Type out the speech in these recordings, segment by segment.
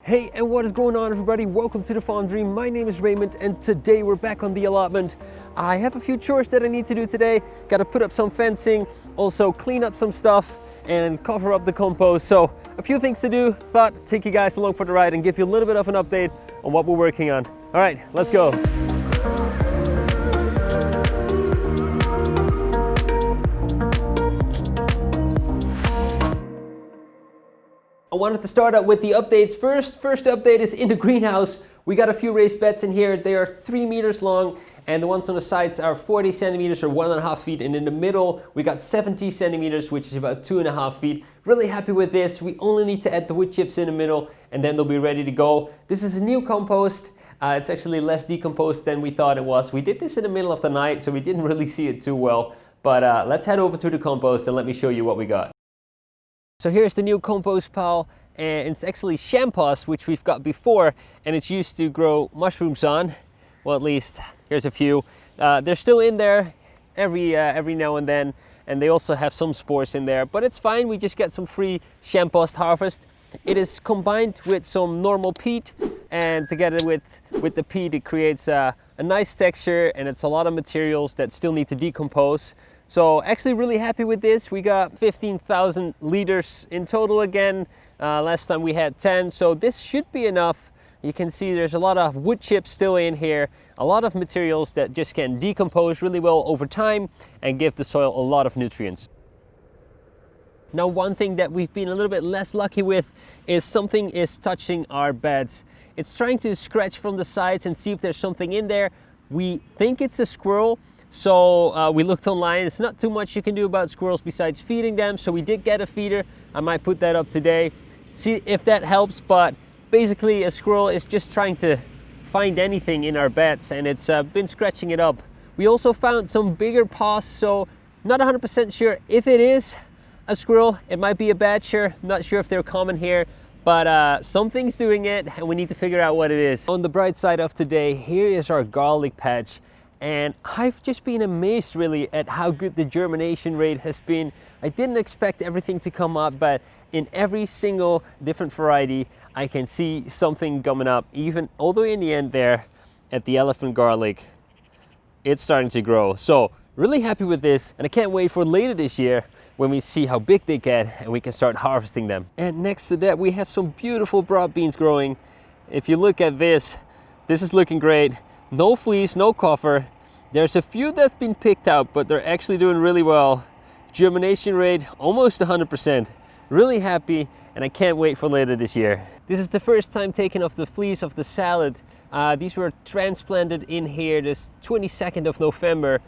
Hey, and what is going on, everybody? Welcome to the Farm Dream. My name is Raymond, and today we're back on the allotment. I have a few chores that I need to do today. Got to put up some fencing, also clean up some stuff, and cover up the compost. So a few things to do. Thought take you guys along for the ride and give you a little bit of an update on what we're working on. All right, let's go. I wanted to start out with the updates first. First update is in the greenhouse. We got a few raised beds in here. They are 3 meters long, and the ones on the sides are 40 centimeters or 1.5 feet. And in the middle, we got 70 centimeters, which is about 2.5 feet. Really happy with this. We only need to add the wood chips in the middle, and then they'll be ready to go. This is a new compost. It's actually less decomposed than we thought it was. We did this in the middle of the night, so we didn't really see it too well. But let's head over to the compost and let me show you what we got. So here's the new compost pile, and it's actually shampoos, which we've got before, and it's used to grow mushrooms on. Well, at least here's a few. They're still in there every now and then, and they also have some spores in there, but it's fine. We just get some free shampoos harvest. It is combined with some normal peat, and together with the peat, it creates a nice texture, and it's a lot of materials that still need to decompose. So actually really happy with this. We got 15,000 liters in total again. Last time we had 10, so this should be enough. You can see there's a lot of wood chips still in here, a lot of materials that just can decompose really well over time and give the soil a lot of nutrients. Now, one thing that we've been a little bit less lucky with is something is touching our beds. It's trying to scratch from the sides and see if there's something in there. We think it's a squirrel. So we looked online. It's not too much you can do about squirrels besides feeding them. So we did get a feeder. I might put that up today. See if that helps. But basically a squirrel is just trying to find anything in our beds, and it's been scratching it up. We also found some bigger paws. So not 100% sure if it is a squirrel. It might be a badger. Not sure if they're common here. But something's doing it, and we need to figure out what it is. On the bright side of today, here is our garlic patch. And I've just been amazed really at how good the germination rate has been. I didn't expect everything to come up, but in every single different variety, I can see something coming up. Even all the way in the end there at the elephant garlic, it's starting to grow. So really happy with this, and I can't wait for later this year when we see how big they get and we can start harvesting them. And next to that, we have some beautiful broad beans growing. If you look at this is looking great. No fleas, no cover. There's a few that's been picked out, but they're actually doing really well. Germination rate almost 100%. Really happy, and I can't wait for later this year. This is the first time taking off the fleas of the salad. These were transplanted in here this 22nd of November,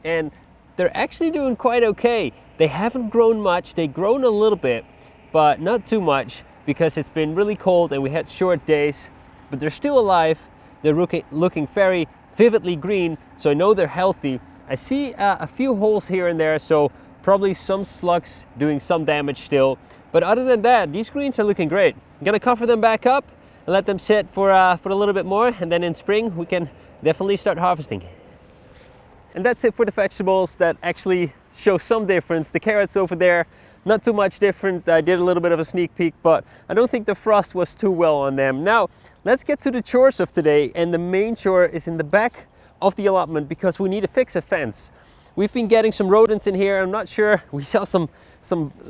and they're actually doing quite okay. They haven't grown much. They've grown a little bit, but not too much because it's been really cold and we had short days, but they're still alive. They're looking very vividly green, so I know they're healthy. I see a few holes here and there, so probably some slugs doing some damage still. But other than that, these greens are looking great. I'm gonna cover them back up and let them sit for a little bit more, and then in spring we can definitely start harvesting. And that's it for the vegetables that actually show some difference. The carrots over there, not too much different. I did a little bit of a sneak peek, but I don't think the frost was too well on them. Now, let's get to the chores of today, and the main chore is in the back of the allotment because we need to fix a fence. We've been getting some rodents in here. I'm not sure. We saw some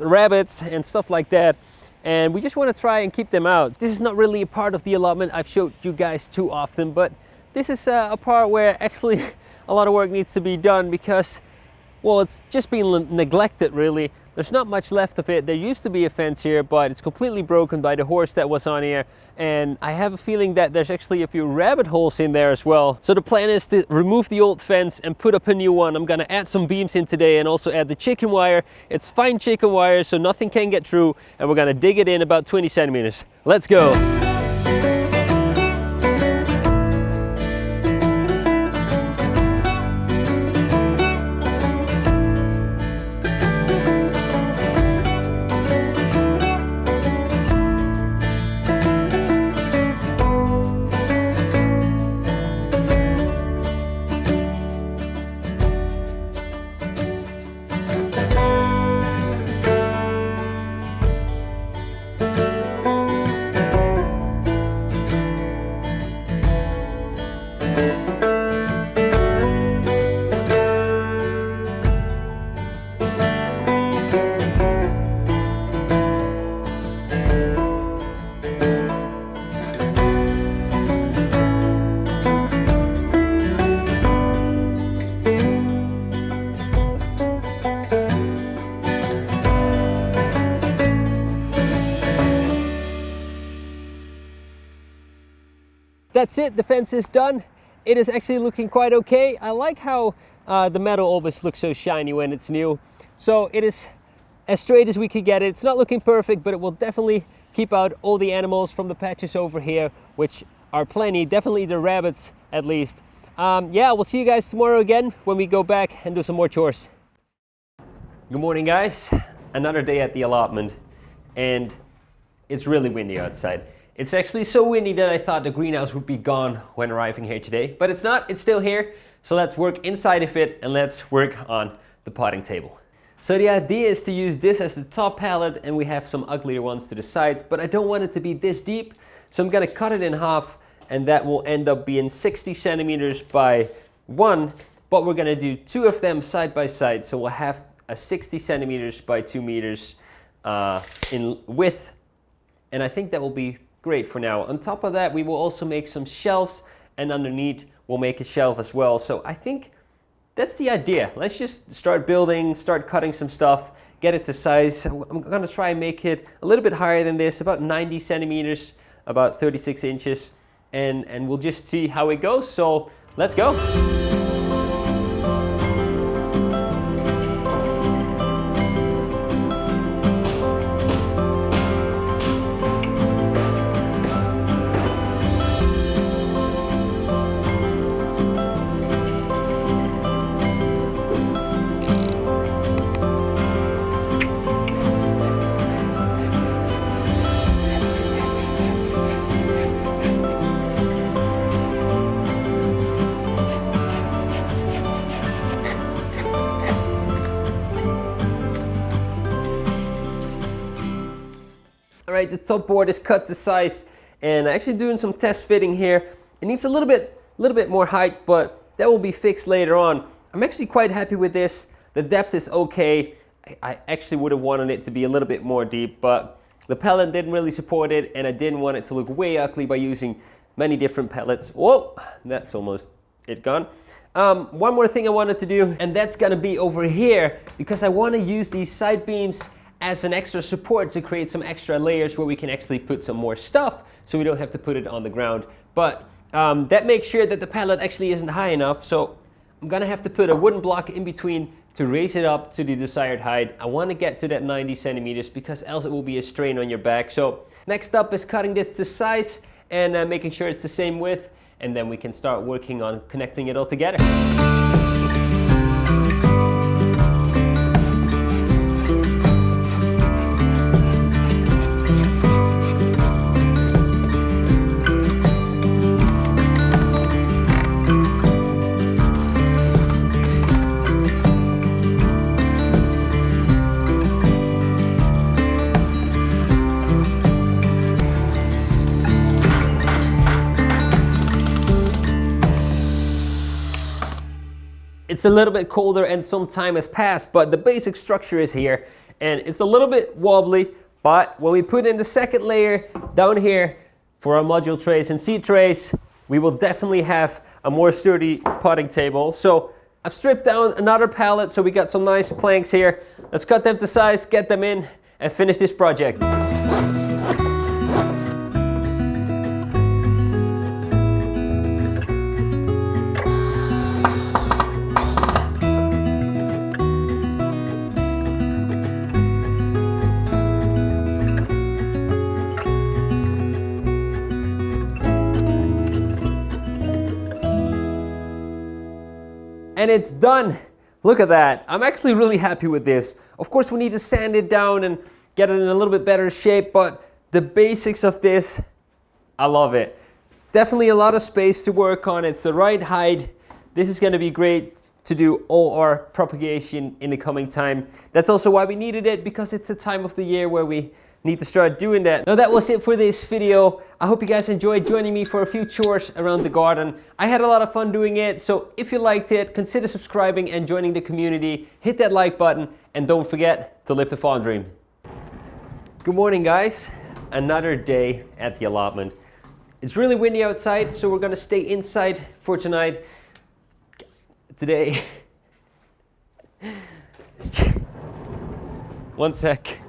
rabbits and stuff like that, and we just want to try and keep them out. This is not really a part of the allotment I've showed you guys too often, but this is a part where actually a lot of work needs to be done because, well, it's just been neglected really. There's not much left of it. There used to be a fence here, but it's completely broken by the horse that was on here. And I have a feeling that there's actually a few rabbit holes in there as well. So the plan is to remove the old fence and put up a new one. I'm gonna add some beams in today and also add the chicken wire. It's fine chicken wire, so nothing can get through. And we're gonna dig it in about 20 centimeters. Let's go. that's it, the fence is done. It is actually looking quite okay. I like how the metal always looks so shiny when it's new. So it is as straight as we could get it. It's not looking perfect, but it will definitely keep out all the animals from the patches over here, which are plenty, definitely the rabbits at least. Yeah, we'll see you guys tomorrow again when we go back and do some more chores. Good morning, guys. Another day at the allotment, and it's really windy outside. It's actually so windy that I thought the greenhouse would be gone when arriving here today, but it's not, it's still here. So let's work inside of it and let's work on the potting table. So the idea is to use this as the top pallet, and we have some uglier ones to the sides, but I don't want it to be this deep. So I'm gonna cut it in half, and that will end up being 60 centimeters by 1, but we're gonna do 2 of them side by side. So we'll have a 60 centimeters by 2 meters in width, and I think that will be great for now. On top of that, we will also make some shelves, and underneath we'll make a shelf as well. So I think that's the idea. Let's just start building, start cutting some stuff, get it to size. I'm gonna try and make it a little bit higher than this, about 90 centimeters, about 36 inches, and we'll just see how it goes. So let's go. All right, the top board is cut to size, and I'm actually doing some test fitting here. It needs a little bit more height, but that will be fixed later on. I'm actually quite happy with this. The depth is okay. I actually would have wanted it to be a little bit more deep, but the pallet didn't really support it, and I didn't want it to look way ugly by using many different pallets. Whoa, that's almost it gone. One more thing I wanted to do, and that's gonna be over here, because I want to use these side beams as an extra support to create some extra layers where we can actually put some more stuff, so we don't have to put it on the ground. But that makes sure that the pallet actually isn't high enough, so I'm gonna have to put a wooden block in between to raise it up to the desired height. I want to get to that 90 centimeters because else it will be a strain on your back. So next up is cutting this to size and making sure it's the same width, and then we can start working on connecting it all together. It's a little bit colder and some time has passed, but the basic structure is here, and it's a little bit wobbly, but when we put in the second layer down here for our module trays and seed trays, we will definitely have a more sturdy potting table. So I've stripped down another pallet, so we got some nice planks here. Let's cut them to size, get them in, and finish this project. And it's done. Look at that. I'm actually really happy with this. Of course, we need to sand it down and get it in a little bit better shape, but the basics of this, I love it. Definitely a lot of space to work on. It's the right height. This is going to be great to do all our propagation in the coming time. That's also why we needed it, because it's the time of the year where we need to start doing that. Now that was it for this video. I hope you guys enjoyed joining me for a few chores around the garden. I had a lot of fun doing it, so if you liked it, consider subscribing and joining the community. Hit that like button, and don't forget to live the farm dream. Good morning, guys. Another day at the allotment. It's really windy outside, so we're gonna stay inside for tonight. Today. One sec.